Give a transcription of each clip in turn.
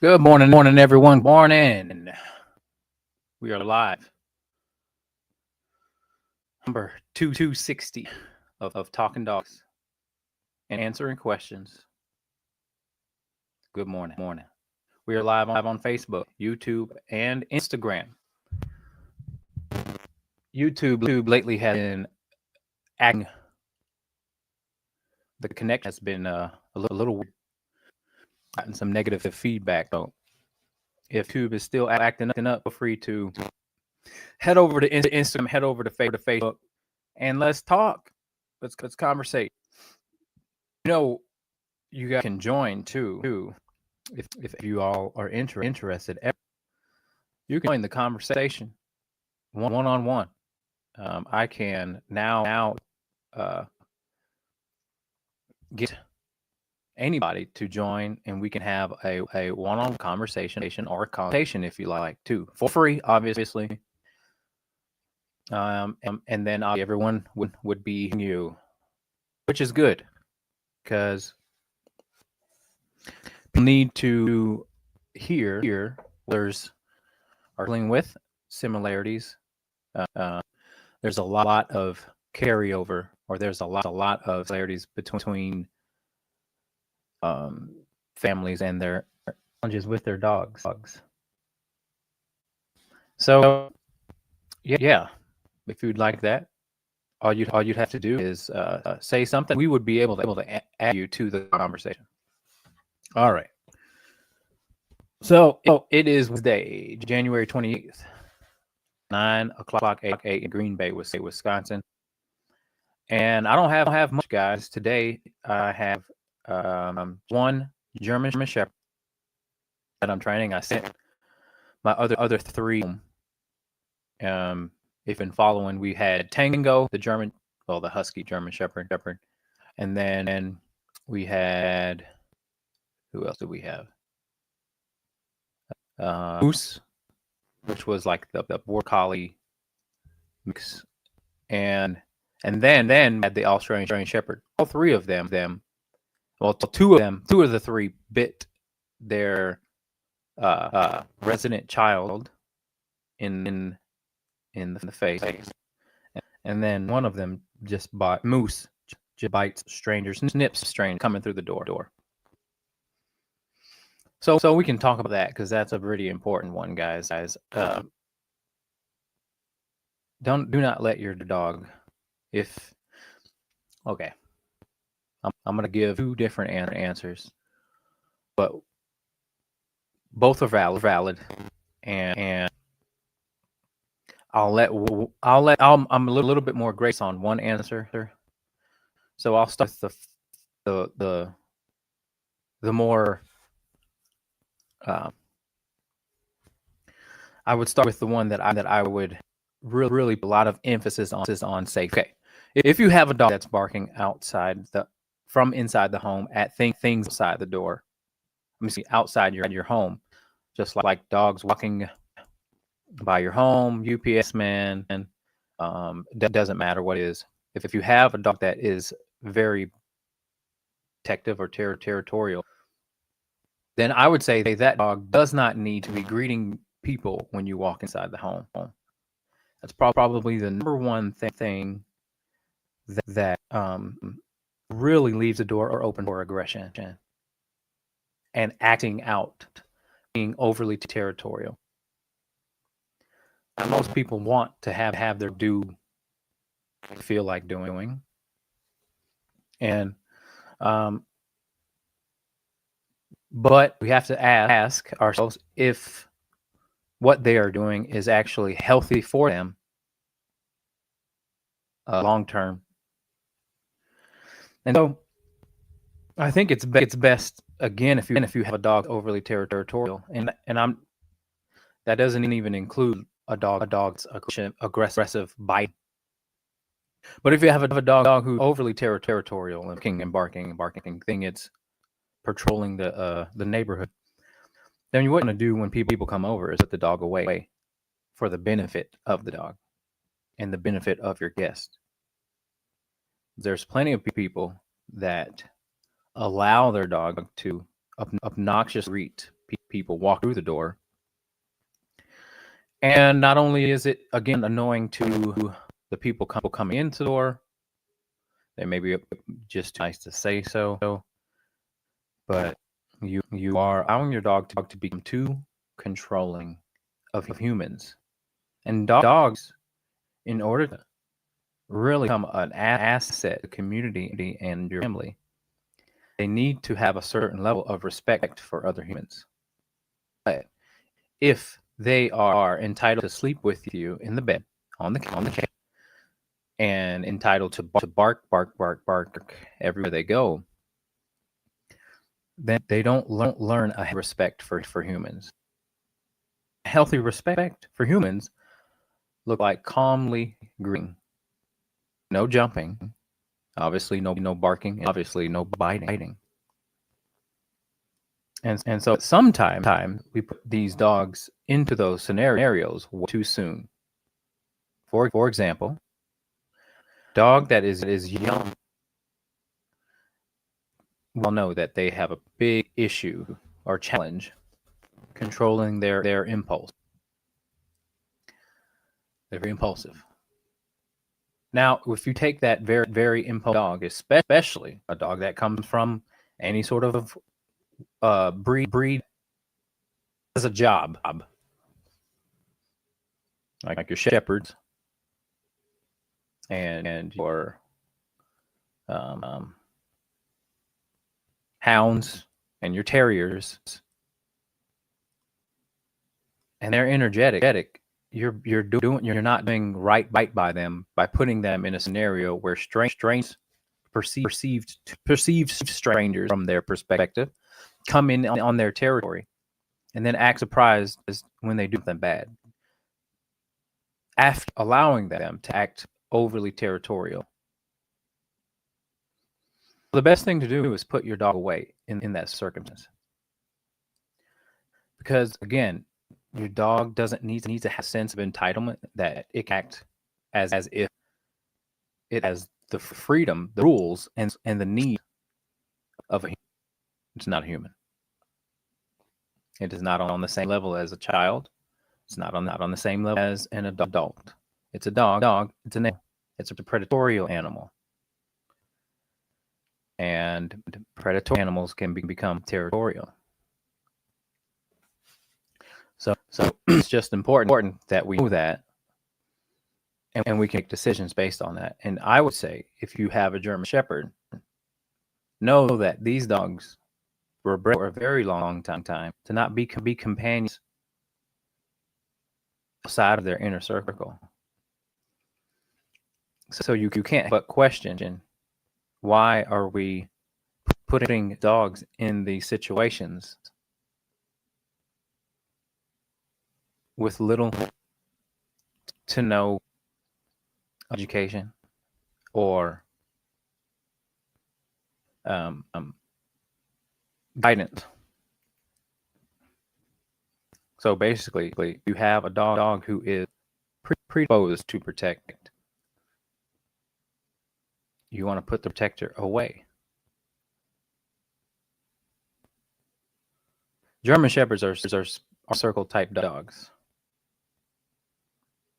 Good morning, everyone. Morning. We are live. Number 260 of Talking Dogs and answering questions. Good morning. We are live on Facebook, YouTube, and Instagram. YouTube lately has been acting. The connection has been a little weird. Gotten some negative feedback. So if YouTube is still acting up, feel free to head over to Instagram, head over to Facebook, and let's talk. Let's conversate. You guys can join too. If you all are interested, you can join the conversation one on one. I can now get anybody to join, and we can have a one-on-one conversation or consultation if you like too, for free, obviously. And then everyone would be you, which is good because people need to hear others are dealing with similarities. There's a lot of carryover, or there's a lot of similarities between families and their challenges with their dogs. So, yeah, if you'd like that, all you'd have to do is say something. We would be able to add you to the conversation. All right. So it is Wednesday, January 28th, 9:00 a.m. in Green Bay, Wisconsin. And I don't have much, guys. Today I have one German Shepherd that I'm training. I sent my other three. If been following, we had Tango, the Husky German Shepherd, and then we had, who else did we have? Moose, which was like the Border Collie mix, and then had the Australian Shepherd. All three of them. Well, two of the three bit their resident child in the face, and then one of them Moose just bites strangers, snips strangers coming through the door. So we can talk about that because that's a pretty important one, guys. Do not let your dog, okay. I'm gonna give two different answers, but both are valid, and I'm a little bit more grace on one answer. So I'll start with the more. I would start with the one that I would really put a lot of emphasis on safety. Okay, if you have a dog that's barking from inside the home at things outside the door, outside your home, just like dogs walking by your home, UPS man, and that doesn't matter what it is. If you have a dog that is very protective or territorial, then I would say that dog does not need to be greeting people when you walk inside the home. That's probably the number one thing that really leaves the door open for aggression and acting out, being overly territorial. Most people want to have their feel like doing, and but we have to ask ourselves if what they are doing is actually healthy for them long term. And so I think it's best, again, if you have a dog overly territorial, and that doesn't even include a dog's aggressive bite. But if you have a dog who's overly territorial and barking, thing, it's patrolling the neighborhood, then what you want to do when people come over is put the dog away for the benefit of the dog and the benefit of your guest. There's plenty of people that allow their dog to obnoxiously greet people walk through the door. And not only is it, again, annoying to the people coming into the door, they may be just too nice to say so, but you are allowing your dog to become too controlling of humans. And dogs, in order to really become an asset to the community and your family, they need to have a certain level of respect for other humans. But if they are entitled to sleep with you in the bed, on the couch, and entitled to bark everywhere they go, then they don't learn a respect for humans. Healthy respect for humans look like calmly greeting, no jumping, obviously no barking, and obviously no biting. And so sometimes we put these dogs into those scenarios too soon. For example, dog that is young will know that they have a big issue or challenge controlling their impulse. They're very impulsive. Now, if you take that very impulsive dog, especially a dog that comes from any sort of breed as a job, like your shepherds and your hounds and your terriers, and they're energetic, you're not doing right by them by putting them in a scenario where strangers, perceived strangers from their perspective, come in on their territory and then act surprised when they do something bad, after allowing them to act overly territorial. The best thing to do is put your dog away in that circumstance. Because again, your dog doesn't need to have a sense of entitlement that it can act as if it has the freedom, the rules, and the need of a human. It's not a human. It is not on the same level as a child. It's not on the same level as an adult. It's a dog. It's an animal. It's a predatory animal. And predatory animals can become territorial. So it's just important that we know that, and we can make decisions based on that. And I would say, if you have a German Shepherd, know that these dogs were bred for a very long time to not be companions outside of their inner circle. So you can't but question, why are we putting dogs in these situations with little to no education or guidance? So basically, you have a dog who is predisposed to protect. You want to put the protector away. German Shepherds are circle type dogs.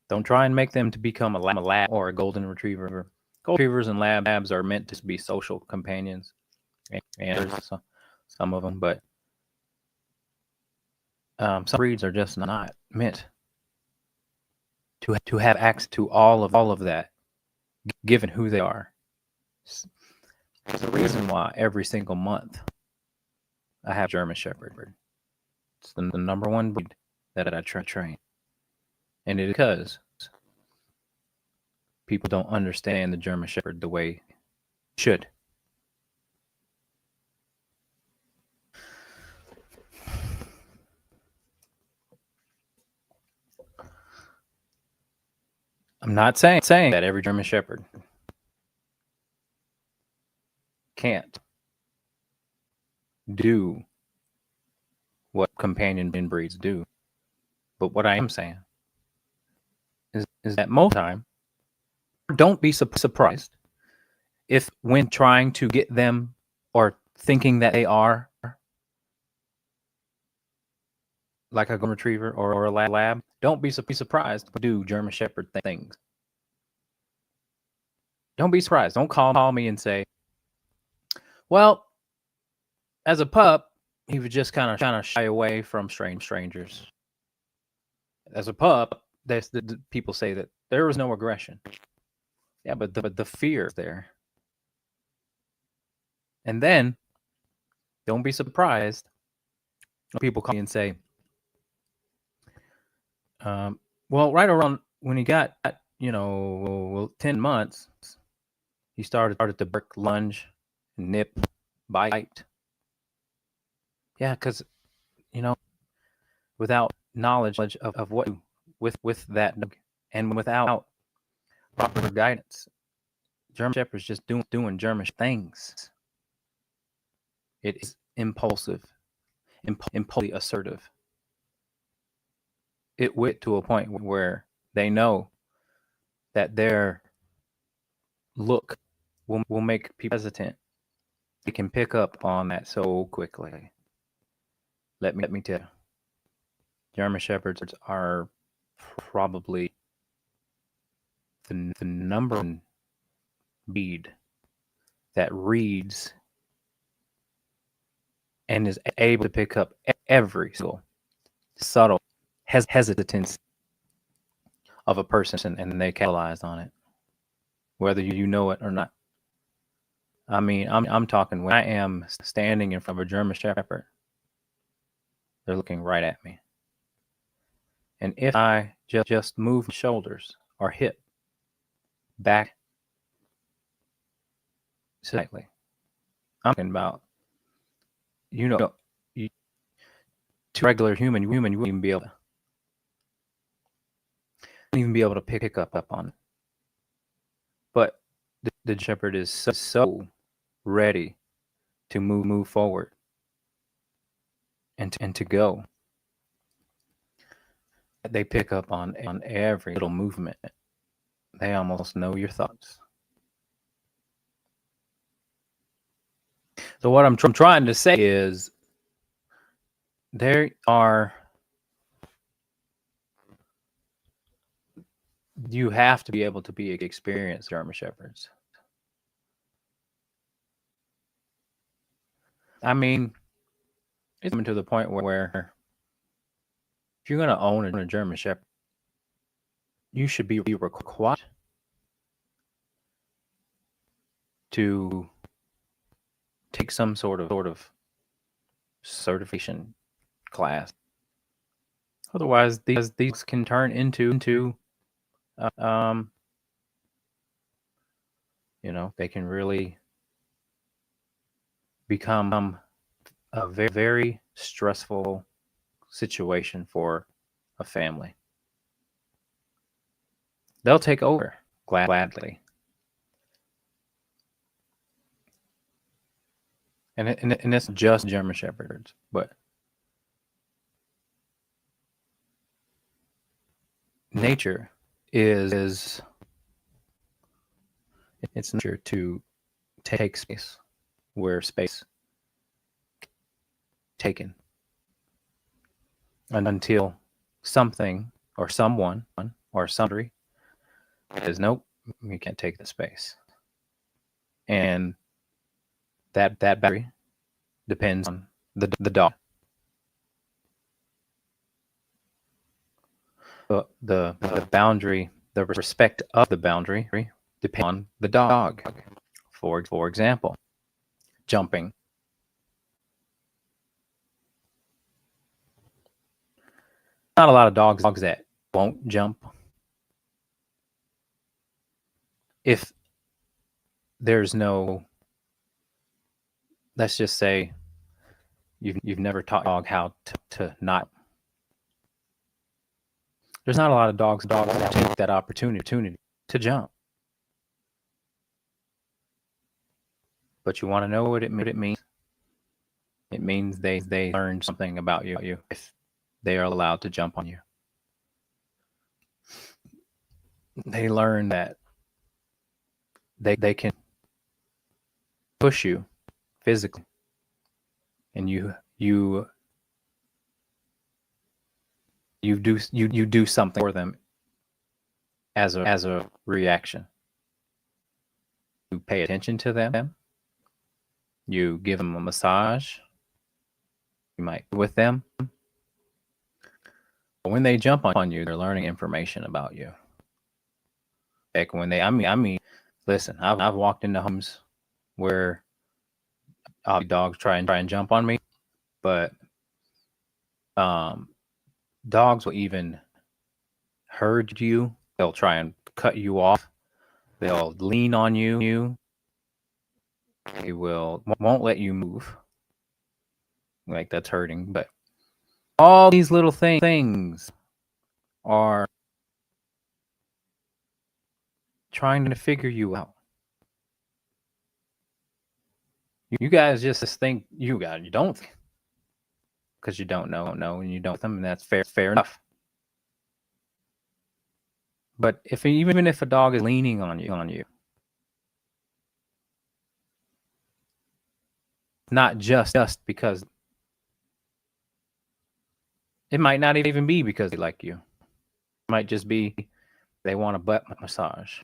Don't try and make them to become a lab or a golden retriever. Golden retrievers and labs are meant to be social companions, and there's some of them, but some breeds are just not meant to have access to all of that, given who they are. There's a reason why every single month I have German Shepherd. It's the number one breed that I train. And it is because people don't understand the German Shepherd the way they should. I'm not saying that every German Shepherd can't do what companion breeds do. But what I am saying is that most of the time, don't be surprised if, when trying to get them or thinking that they are like a golden retriever or a lab, don't be surprised when do German Shepherd things. Don't be surprised. Don't call me and say, well, as a pup, he would just kind of shy away from strangers. As a pup, the people say that there was no aggression. Yeah, but the fear is there. And then don't be surprised when people call me and say, well, right around when he got 10 months, he started to bark, lunge, nip, bite. Yeah, because without knowledge of what with that dog and without proper guidance, German Shepherd's just doing German things. It is impulsive, impulsively assertive. It went to a point where they know that their look will make people hesitant. They can pick up on that so quickly. Let me tell you, German Shepherds are probably the number one breed that reads and is able to pick up every single subtle hesitance of a person, and they capitalize on it, whether you know it or not. I mean, I'm talking when I am standing in front of a German Shepherd, they're looking right at me. And if I just move my shoulders or hip back slightly, I'm talking about, to regular human, you wouldn't even be able to pick up on it. But the shepherd is so ready to move forward and to go. They pick up on every little movement. They almost know your thoughts. So what I'm trying to say is you have to be able to be experienced German Shepherds. I mean, it's coming to the point where if you're going to own a German Shepherd, you should be required to take some sort of certification class. Otherwise, these can turn into they can really become a very, very stressful situation for a family. They'll take over gladly. And it's just German Shepherds, but nature is it's nature to take space where space taken, and until something or someone or somebody says nope, we can't take the space, and that boundary depends on the dog. The boundary, the respect of the boundary depends on the dog. For example, jumping. Not a lot of dogs that won't jump. If there's no, let's just say you've never taught a dog how to not. There's not a lot of dogs that take that opportunity to jump. But you want to know what it means? It means they learn something about you if they are allowed to jump on you. They learn that they can push you physically, and you you do something for them as a reaction. You pay attention to them. You give them a massage. You might be with them. But when they jump on you, they're learning information about you. Like when I mean, listen, I've walked into homes where dogs try and jump on me, but dogs will even herd you. They'll try and cut you off. They'll lean on you. They won't let you move. Like that's hurting, but all these little things are trying to figure you out. You guys just think you don't, because you don't know, and you don't them, and that's fair enough. But even if a dog is leaning on you, not just because it might not even be because they like you. It might just be they want a butt massage.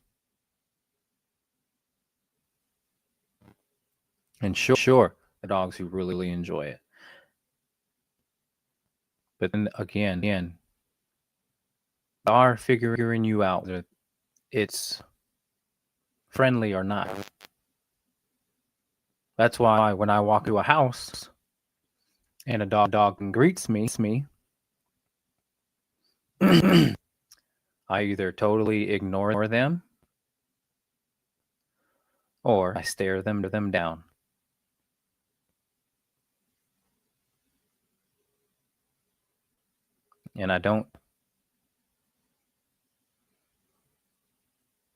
And sure, the dogs who really enjoy it. But then again, are figuring you out that it's friendly or not. That's why when I walk to a house and a dog greets me, I either totally ignore them or I stare them down. And I don't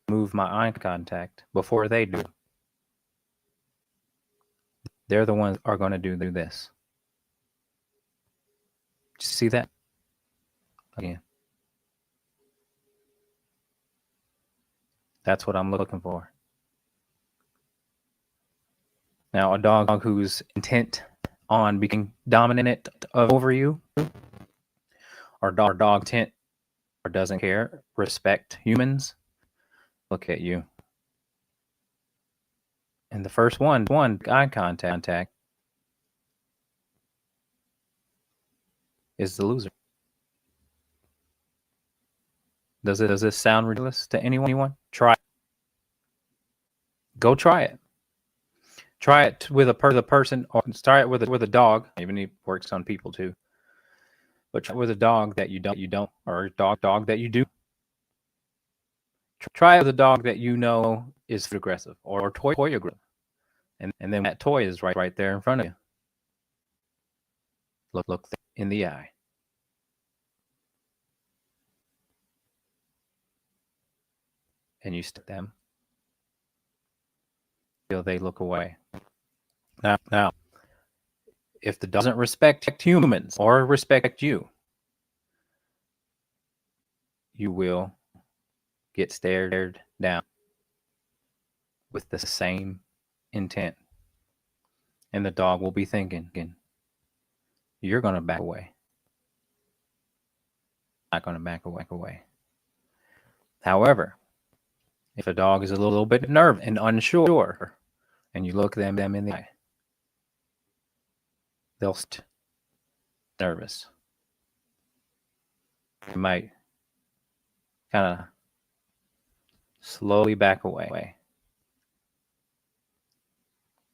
move my eye contact before they do. They're the ones are going to do this. See that? Again. That's what I'm looking for. Now, a dog who's intent on being dominant over you, or dog intent or doesn't care, respect humans, look at you. And the first one, eye contact, is the loser. Does this sound ridiculous to anyone? Try it. Go try it. Try it with a person, or start it with a dog. Even it works on people too. But try it with a dog that you don't, or a dog that you do. Try it with a dog that you know is aggressive or toy aggressive, and then that toy is right there in front of you. Look in the eye. And you stare at them till they look away. Now, if the dog doesn't respect humans or respect you, you will get stared down with the same intent. And the dog will be thinking, you're going to back away. Not going to back away. However, if a dog is a little bit nervous and unsure, and you look them in the eye, they'll nervous. They might kind of slowly back away.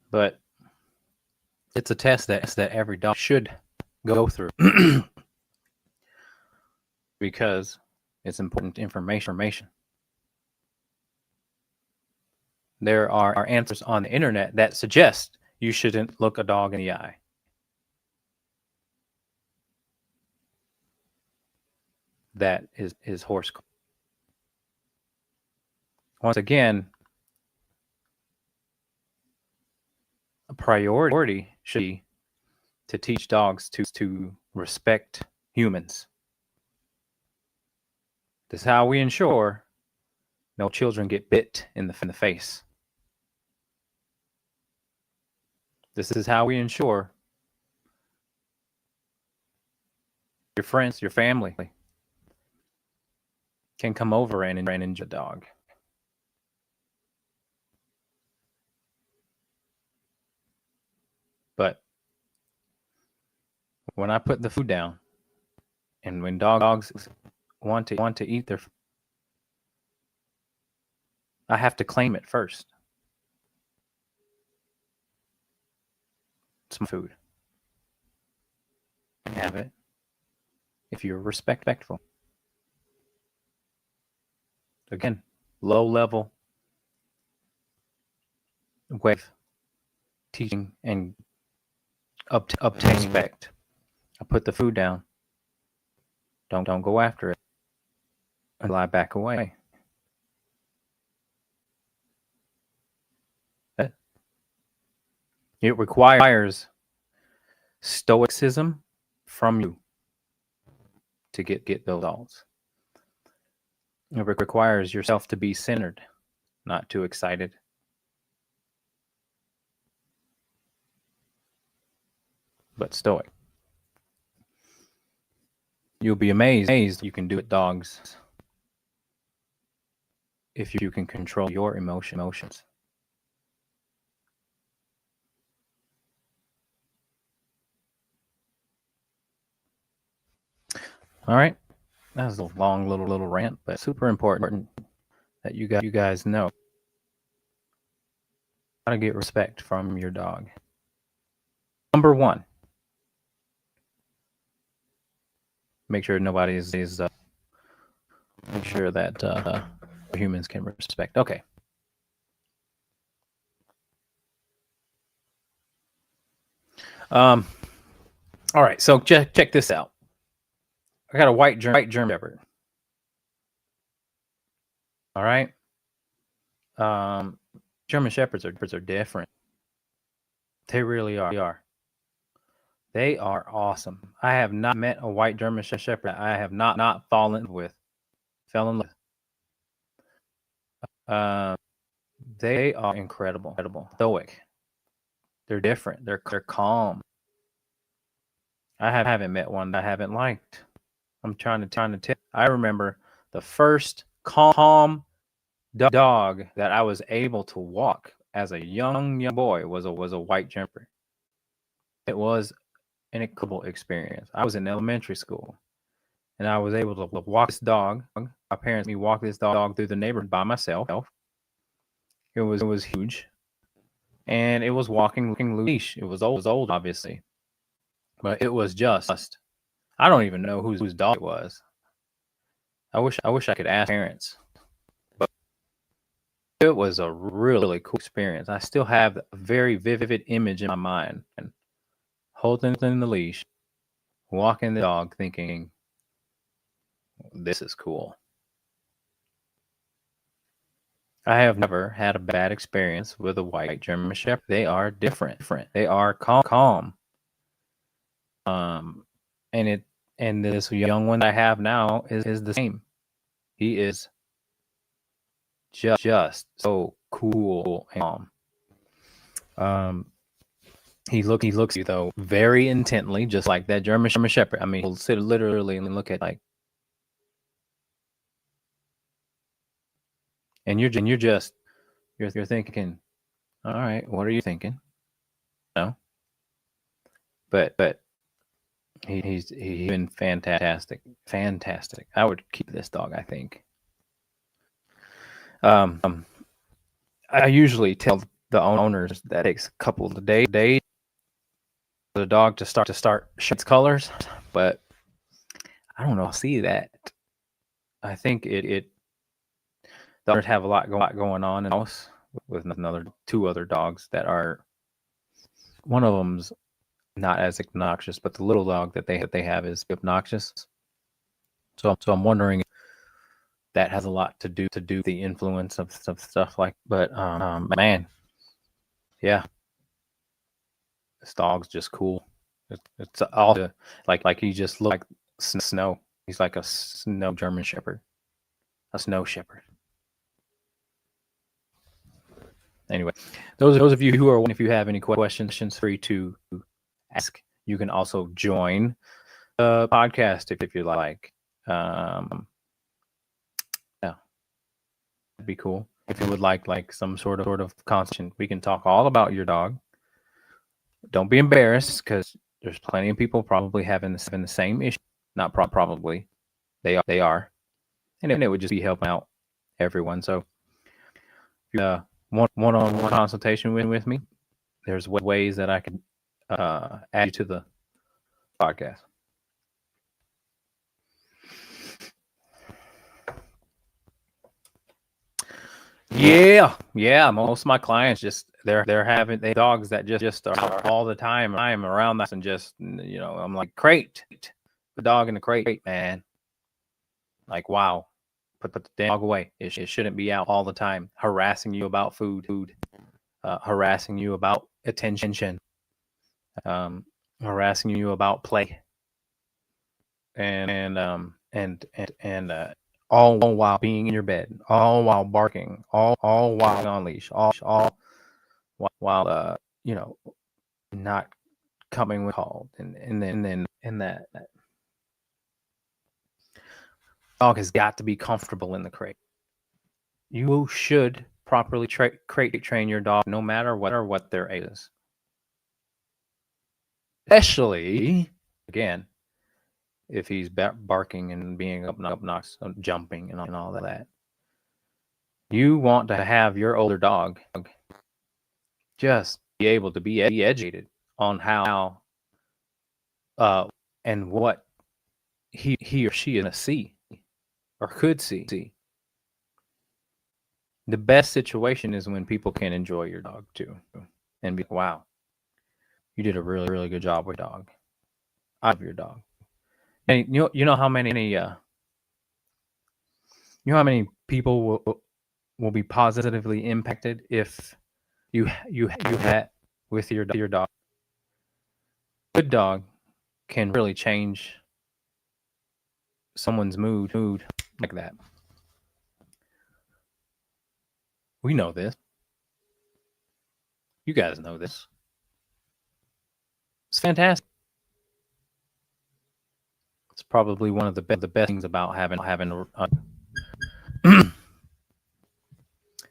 But it's a test that every dog should go through because it's important information. There are answers on the internet that suggest you shouldn't look a dog in the eye. That is horse. Once again, a priority should be to teach dogs to respect humans. This is how we ensure no children get bit in the face. This is how we ensure your friends, your family can come over and enjoy the dog. But when I put the food down, and when dogs want to eat their, I have to claim it first. It's my food. Have it if you're respectful. Again, low level way of teaching and obtaining respect. I put the food down. Don't go after it. And lie back away. It requires stoicism from you to get those results. It requires yourself to be centered, not too excited. But stoic. You'll be amazed you can do it, dogs, if you can control your emotions. All right, that was a long little rant, but super important that you guys know how to get respect from your dog. Number one, make sure nobody is make sure that humans can respect. Okay. All right, so check this out. I got a white German Shepherd. All right. German Shepherds are different. They really are. They are awesome. I have not met a white German Shepherd I have not fell in love with. They are incredible. Stoic. They're different. They're calm. I haven't met one that I haven't liked. I'm trying to tell. I remember the first calm dog that I was able to walk as a young boy was a white German. It was an incredible experience. I was in elementary school, and I was able to walk this dog. My parents made me walk this dog through the neighborhood by myself. It was huge, and it was walking leash. It was old, obviously, but it was just. I don't even know whose dog it was. I wish I could ask parents. But it was a really cool experience. I still have a very vivid image in my mind. And holding the leash, walking the dog, thinking, this is cool. I have never had a bad experience with a white German Shepherd. They are different. They are calm. And this young one I have now is the same. He is just so cool and calm. He looks at you though very intently, just like that German Shepherd. I mean, he'll sit literally and look at like, and you're thinking, all right, what are you thinking? No, but he's been fantastic. I would keep this dog, I think. I usually tell the owners that it takes a couple of days for the dog to start showing its colors, but I don't know. I'll see that. I think the owners have a lot going on in the house with two other dogs that are. One of them's not as obnoxious, but the little dog that they have is obnoxious. So I'm wondering if that has a lot to do the influence of stuff like. But man, yeah, this dog's just cool. It's all like he just looks like snow. He's like a snow German Shepherd, a snow shepherd. Anyway, those of you who are, if you have any questions, free to ask. You can also join the podcast if you like. be cool. If you would like some sort of consultation, we can talk all about your dog. Don't be embarrassed, because there's plenty of people probably having the same issue. Not probably, they are, and it would just be helping out everyone. So, if you one-on-one consultation with me, there's ways that I can add you to the podcast. Yeah. Most of my clients they're having dogs that just are all the time. I am around that, and just I'm like, crate, the dog in the crate, man. Like, wow, put the dog away. It shouldn't be out all the time, harassing you about food, harassing you about attention, harassing you about play, and all while being in your bed, all while barking, all while on leash, all while not coming with called, and then that dog has got to be comfortable in the crate. You should properly crate train your dog, no matter what their age is. Especially, again, if he's barking and being obnoxious, jumping and all that. You want to have your older dog just be able to be educated on how and what he or she is going to see or could see. The best situation is when people can enjoy your dog too, and be, wow, you did a really, really good job with your dog. I love your dog. And you know how many people will be positively impacted if you had with your dog. Good dog can really change someone's mood like that. We know this. You guys know this. It's fantastic. It's probably one of the best things about having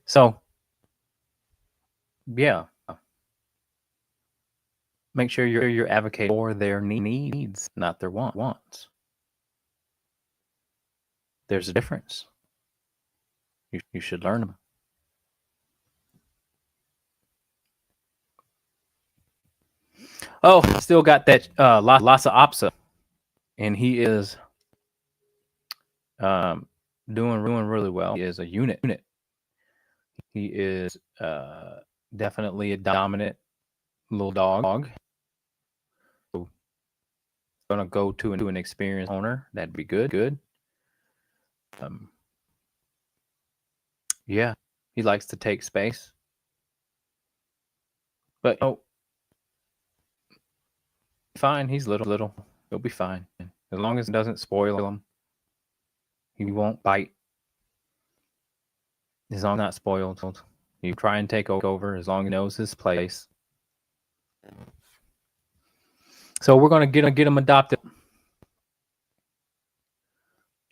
so, yeah. Make sure you're advocating for their needs, not their wants. There's a difference. You should learn them. Oh, still got that Lhasa Apso, and he is doing really well. He is a unit. He is definitely a dominant little dog. So, gonna go to an experienced owner. That'd be good. Yeah, he likes to take space, but fine. He's little. He'll be fine as long as it doesn't spoil him. He won't bite. As long as not spoiled. You try and take over as long as he knows his place. So we're gonna get him adopted,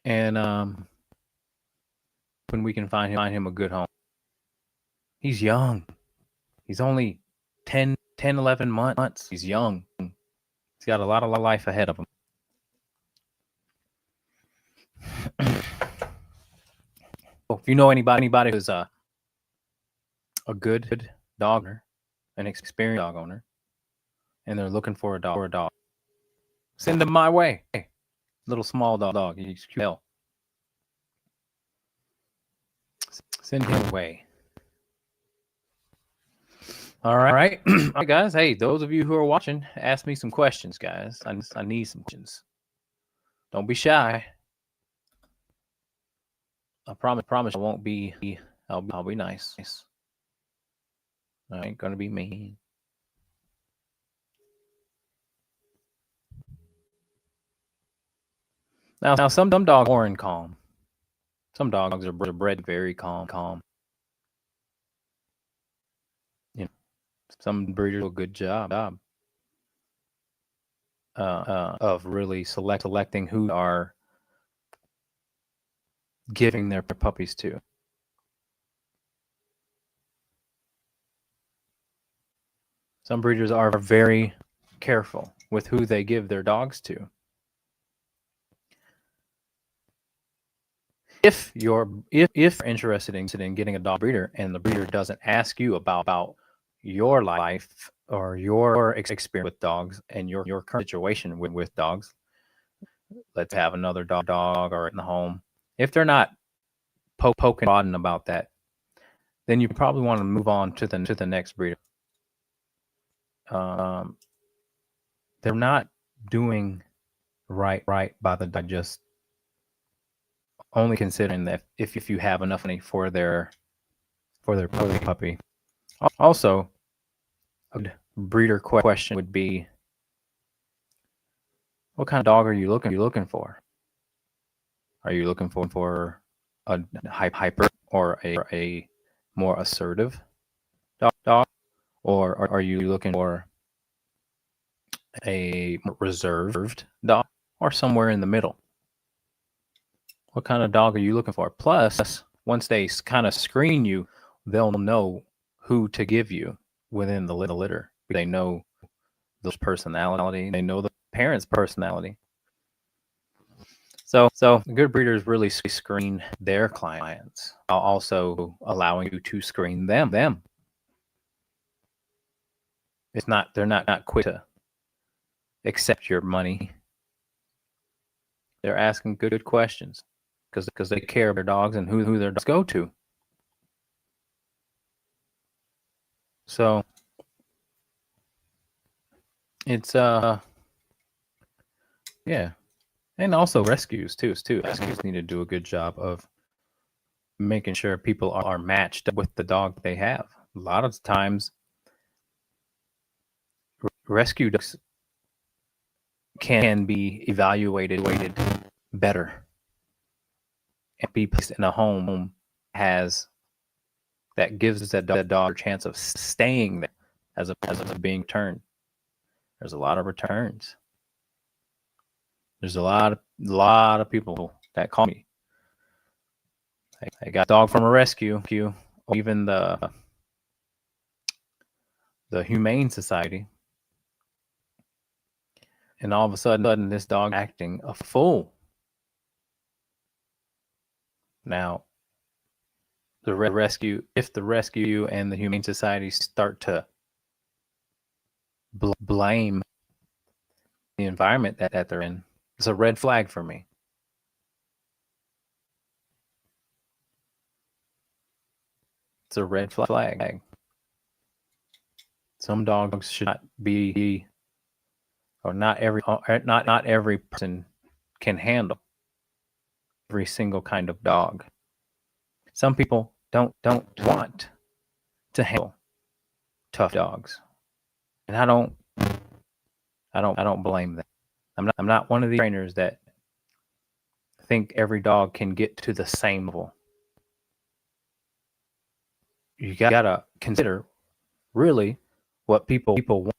and when we can find him a good home. He's young. He's only 10, 11 months. He's young. He's got a lot of life ahead of him. If you know anybody who's a good dog owner, an experienced dog owner, and they're looking for a dog, send them my way. Hey, little small dog. He's cute. Send him away. All right. All right, guys. Hey, those of you who are watching, ask me some questions, guys. I need some questions. Don't be shy. I promise I won't be. I'll be nice. I ain't gonna be mean. Now some dogs are in calm. Some dogs are bred very calm. You know, some breeders do a good job of really selecting who are giving their puppies to. Some breeders are very careful with who they give their dogs to. If you're interested in getting a dog breeder and the breeder doesn't ask you about your life or your experience with dogs and your current situation with dogs, let's have another dog or in the home. If they're not poking prodding about that, then you probably want to move on to the next breeder. They're not doing right by the dog, just only considering that if you have enough money for their puppy. Also, a good breeder question would be, what kind of dog are you looking for? Are you looking for a hyper or a more assertive dog, or are you looking for a reserved dog, or somewhere in the middle? What kind of dog are you looking for? Plus, once they kind of screen you, they'll know who to give you within the litter. They know those personality. They know the parent's personality. So good breeders really screen their clients, while also allowing you to screen them. They're not quick to accept your money. They're asking good questions because they care about their dogs and who their dogs go to. So it's yeah. And also rescues too. Rescues need to do a good job of making sure people are matched with the dog they have. A lot of times, rescue dogs can be evaluated better and be placed in a home that gives that dog a chance of staying there as opposed to being returned. There's a lot of returns. There's a lot of people that call me. I got a dog from a rescue, or even the Humane Society, and all of a sudden this dog acting a fool. Now, if the rescue and the Humane Society start to blame the environment that they're in, it's a red flag for me. It's a red flag. Some dogs should not be, or not every person can handle every single kind of dog. Some people don't want to handle tough dogs, and I don't blame them. I'm not one of the trainers that think every dog can get to the same level. You gotta consider really what people want.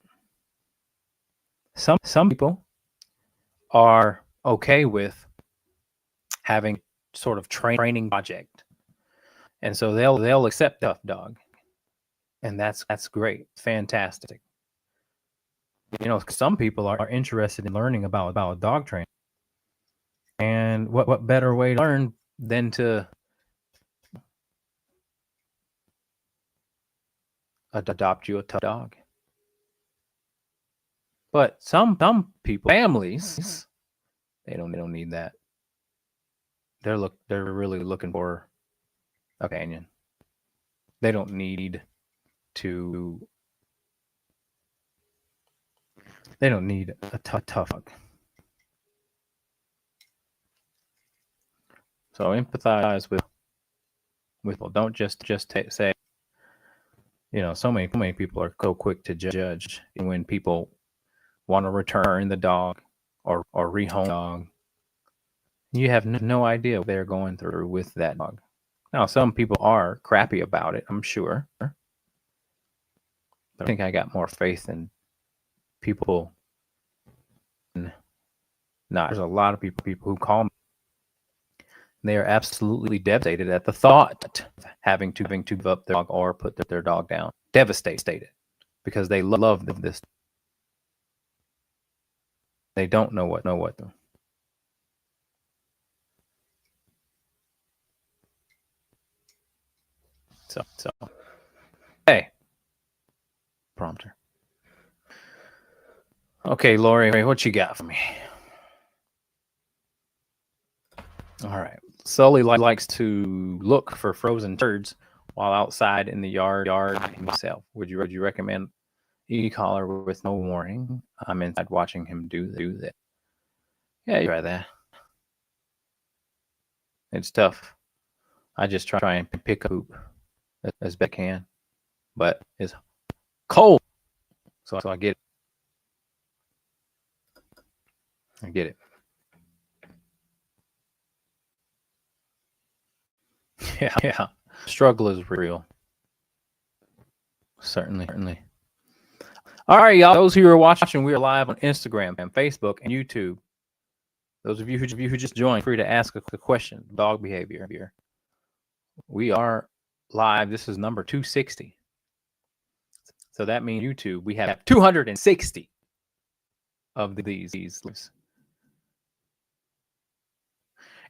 Some people are okay with having sort of training project, and so they'll accept tough dog, and that's great, fantastic. You know, some people are interested in learning about dog training, and what better way to learn than to adopt you a tough dog? But some people, families, they don't need that. They're really looking for a companion. They don't need to. They don't need a tough dog. So empathize with people. Don't just say. You know, so many people are so quick to judge when people want to return the dog or rehome the dog. You have no idea what they're going through with that dog. Now, some people are crappy about it, I'm sure. But I think I got more faith in people. There's a lot of people who call me. They are absolutely devastated at the thought of having to give up their dog or put their dog down. Devastated because they love this. They don't know what though. So hey, prompter. Okay, Lori, what you got for me? All right. Sully likes to look for frozen turds while outside in the yard himself. Would you recommend e-collar with no warning? I'm inside watching him do that. Yeah, you try that. It's tough. I just try and pick up poop as best I can, but it's cold, so I get it. I get it. Yeah. Struggle is real. Certainly. All right, y'all. Those who are watching, we are live on Instagram and Facebook and YouTube. Those of you who just joined, free to ask a question. Dog behavior. We are live. This is number 260. So that means YouTube, we have 260 of these.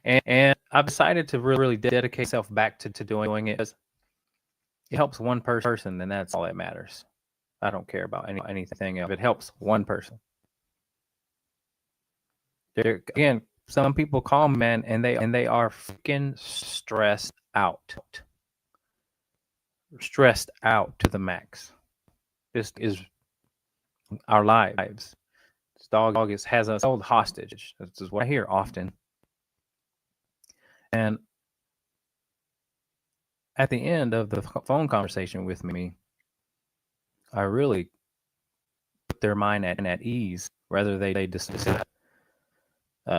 And I've decided to really dedicate myself back to doing it. It helps one person, and that's all that matters. I don't care about anything else. It helps one person. Again, some people call me, man, and they are freaking stressed out. Stressed out to the max. This is our lives. This dog has us held hostage. This is what I hear often. And at the end of the phone conversation with me, I really put their mind at ease, whether they decide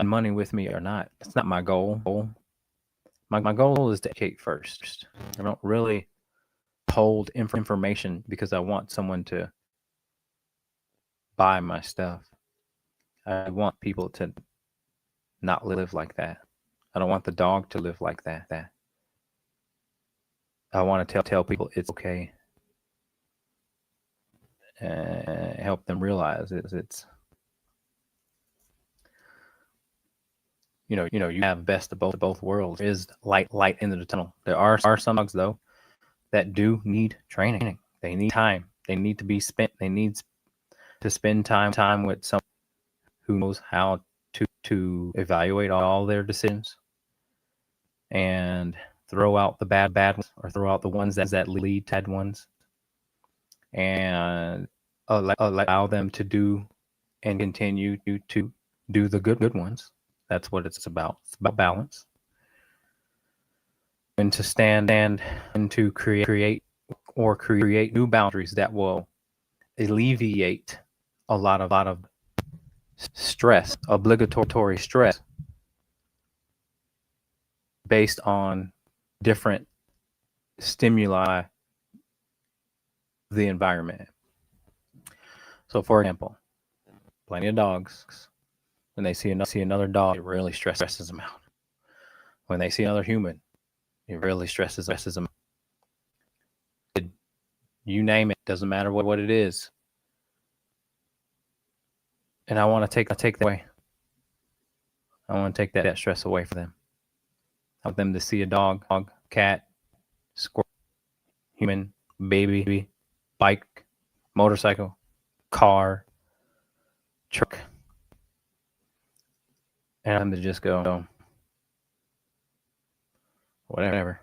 money with me or not. It's not my goal. My goal is to educate first. I don't really hold information because I want someone to buy my stuff. I want people to not live like that. I don't want the dog to live like that. I want to tell people it's okay. Help them realize it's you have best of both worlds. There is light in the tunnel. There are some dogs though that do need training. They need time. They need to be spent. They need to spend time with someone who knows how to evaluate all their decisions and throw out the bad ones, or throw out the ones that lead to bad ones, and allow them to do and continue to do the good ones. That's what it's about. It's about balance. And to stand and to create new boundaries that will alleviate a lot of stress, obligatory stress, based on different stimuli of the environment. So, for example, plenty of dogs, when they see another dog, it really stresses them out. When they see another human, it really stresses them out. You name it, doesn't matter what it is. And I want to take that away. I want to take that stress away from them. I want them to see a dog, cat, squirrel, human, baby, bike, motorcycle, car, truck, and I'm to just go, whatever.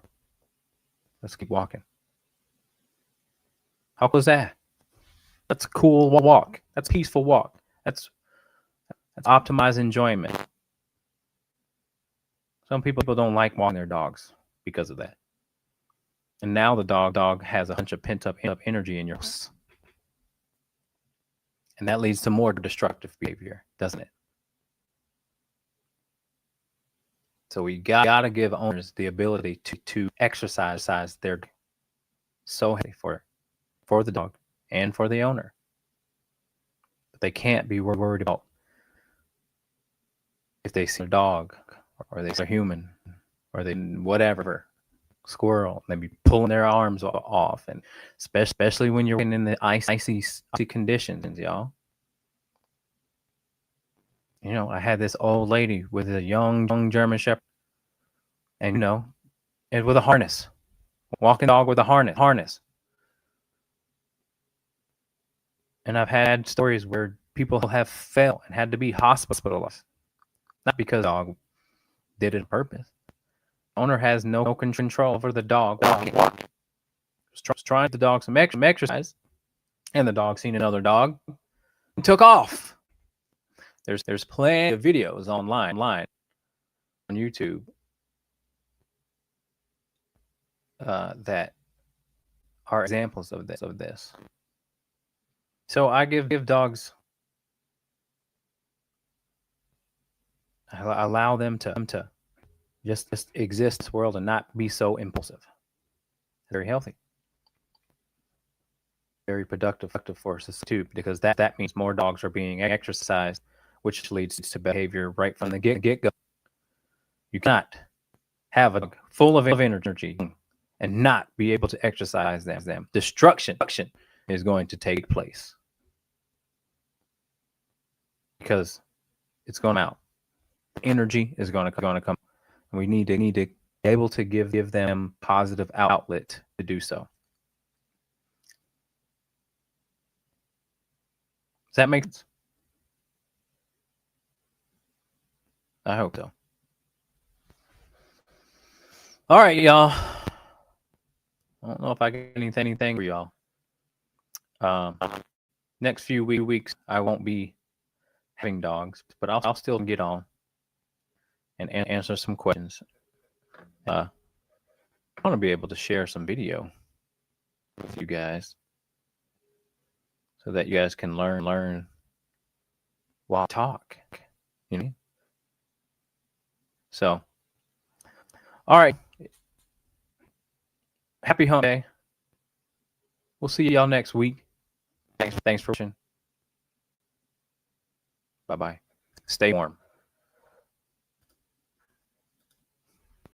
Let's keep walking. How cool is that? That's a cool walk. That's a peaceful walk. That's optimized enjoyment. Some people don't like walking their dogs because of that. And now the dog has a bunch of pent up energy in your house. And that leads to more destructive behavior, doesn't it? So we gotta give owners the ability to exercise their so for the dog and for the owner. But they can't be worried about if they see a dog, or they see a human, or they whatever. squirrel, maybe pulling their arms off, and especially when you're in the icy conditions, y'all. You know, I had this old lady with a young German Shepherd, and and with a harness, walking dog with a harness. And I've had stories where people have fell and had to be hospitalized, not because the dog did it on purpose. The owner has no control over the dog walking. Was trying the dog some exercise, and the dog seen another dog and took off. There's plenty of videos online on YouTube that are examples of this. So I give dogs, I allow them to just exist in this world and not be so impulsive. Very healthy. Very productive for us too, because that means more dogs are being exercised, which leads to behavior right from the get-go. You cannot have a dog full of energy and not be able to exercise them. Destruction is going to take place because it's going out. Energy is going to come. And we need to be able to give them positive outlet to do so. Does that make sense? I hope so. All right, y'all. I don't know if I get anything for y'all. Next few weeks, I won't be having dogs, but I'll still get on and answer some questions. I want to be able to share some video with you guys so that you guys can learn while I talk. You know? So, all right. Happy Hump Day. We'll see y'all next week. Thanks for watching. Bye-bye. Stay warm.